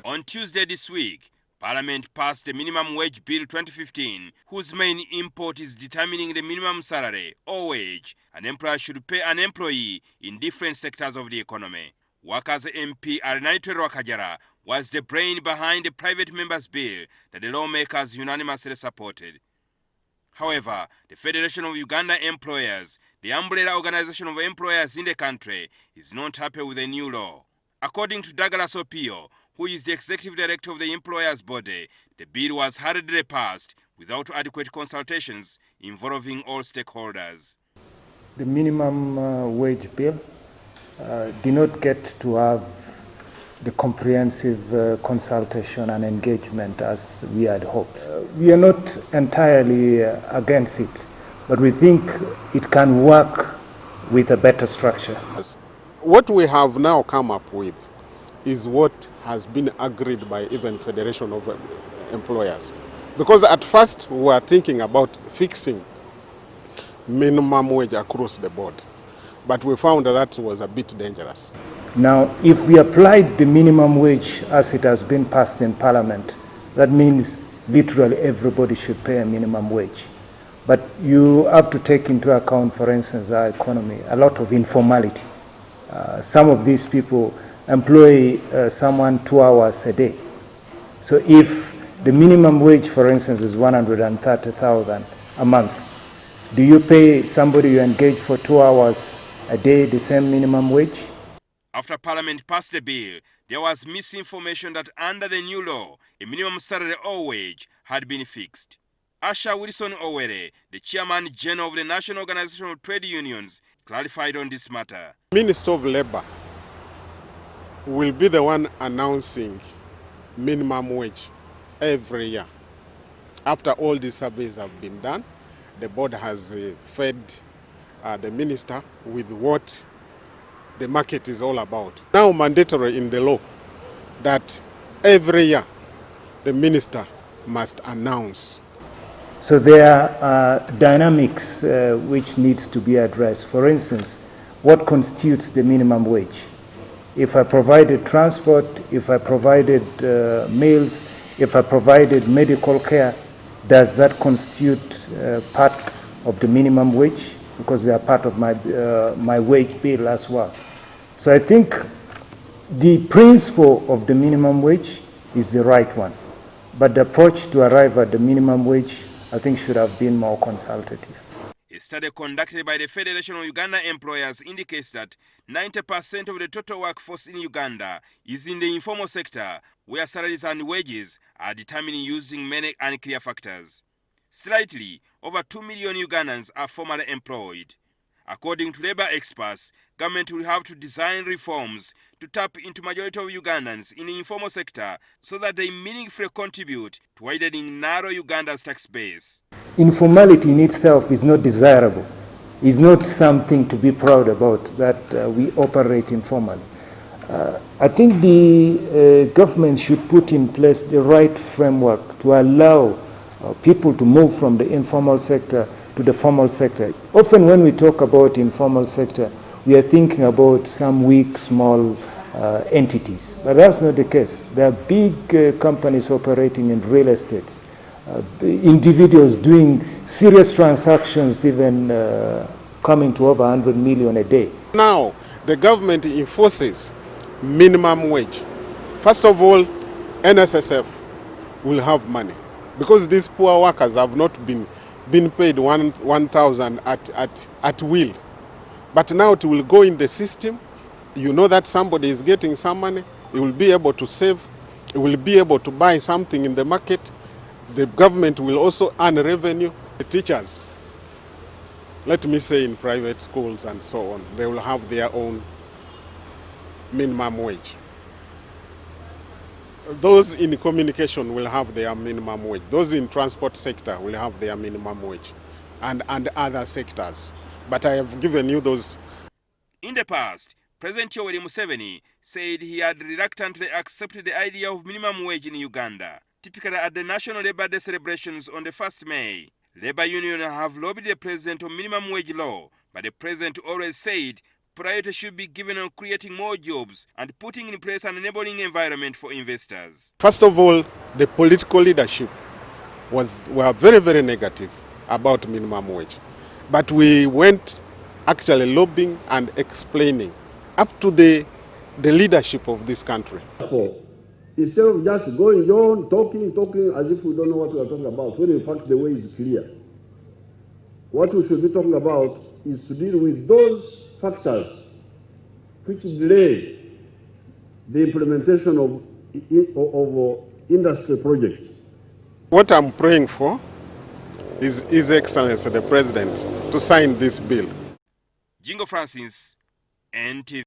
On Tuesday this week, Parliament passed the Minimum Wage Bill 2015, whose main import is determining the minimum salary or wage an employer should pay an employee in different sectors of the economy. Workers MP Arinaitwe Rwakajara was the brain behind the private members' bill that the lawmakers unanimously supported. However, the Federation of Uganda Employers, the umbrella organization of employers in the country, is not happy with the new law. According to Douglas Opio, who is the executive director of the employers' body, the bill was hurriedly passed without adequate consultations involving all stakeholders. The minimum wage bill did not get to have the comprehensive consultation and engagement as we had hoped. We are not entirely against it, but we think it can work with a better structure. What we have now come up with is what has been agreed by even Federation of Employers. Because at first we were thinking about fixing minimum wage across the board, but we found that was a bit dangerous. Now, if we applied the minimum wage as it has been passed in Parliament, that means literally everybody should pay a minimum wage. But you have to take into account, for instance, our economy, a lot of informality. Some of these people employ someone 2 hours a day. So if the minimum wage, for instance, is 130,000 a month, do you pay somebody you engage for 2 hours a day the same minimum wage? After Parliament passed the bill, there was misinformation that under the new law, a minimum salary or wage had been fixed. Asha Wilson Owere, the Chairman General of the National Organization of Trade Unions, clarified on this matter. Minister of Labour will be the one announcing minimum wage every year. After all these surveys have been done, the board has fed the minister with what the market is all about. Now mandatory in the law that every year the minister must announce. So there are dynamics which needs to be addressed. For instance, what constitutes the minimum wage? If I provided transport, if I provided meals, if I provided medical care, does that constitute part of the minimum wage? Because they are part of my wage bill as well. So I think the principle of the minimum wage is the right one. But the approach to arrive at the minimum wage, I think, should have been more consultative. A study conducted by the Federation of Uganda Employers indicates that 90% of the total workforce in Uganda is in the informal sector, where salaries and wages are determined using many unclear factors. Slightly over 2 million Ugandans are formally employed. According to labor experts, government will have to design reforms to tap into majority of Ugandans in the informal sector so that they meaningfully contribute to widening narrow Uganda's tax base. Informality in itself is not desirable. It's not something to be proud about that we operate informally. I think the government should put in place the right framework to allow people to move from the informal sector to the formal sector. Often when we talk about informal sector, we are thinking about some weak, small entities. But that's not the case. There are big companies operating in real estate, individuals doing serious transactions, even coming to over 100 million a day. Now, the government enforces minimum wage. First of all, NSSF will have money because these poor workers have not been paid 1,000 at will. But now it will go in the system. You know that somebody is getting some money. He will be able to save. He will be able to buy something in the market. The government will also earn revenue. The teachers, let me say in private schools and so on, they will have their own minimum wage. Those in communication will have their minimum wage. Those in transport sector will have their minimum wage, and other sectors. But I have given you those. In the past, President Yoweri Museveni said he had reluctantly accepted the idea of minimum wage in Uganda. Typically at the National Labour Day celebrations on the 1st May, Labour Union have lobbied the president on minimum wage law, but the president always said priority should be given on creating more jobs and putting in place an enabling environment for investors. First of all, the political leadership were very, very negative about minimum wage. But we went actually lobbying and explaining up to the leadership of this country. So, instead of just going on, talking as if we don't know what we are talking about, when in fact the way is clear. What we should be talking about is to deal with those factors which delay the implementation of industry projects. What I'm praying for is His Excellency the President to sign this bill. Jingo Francis, NTV.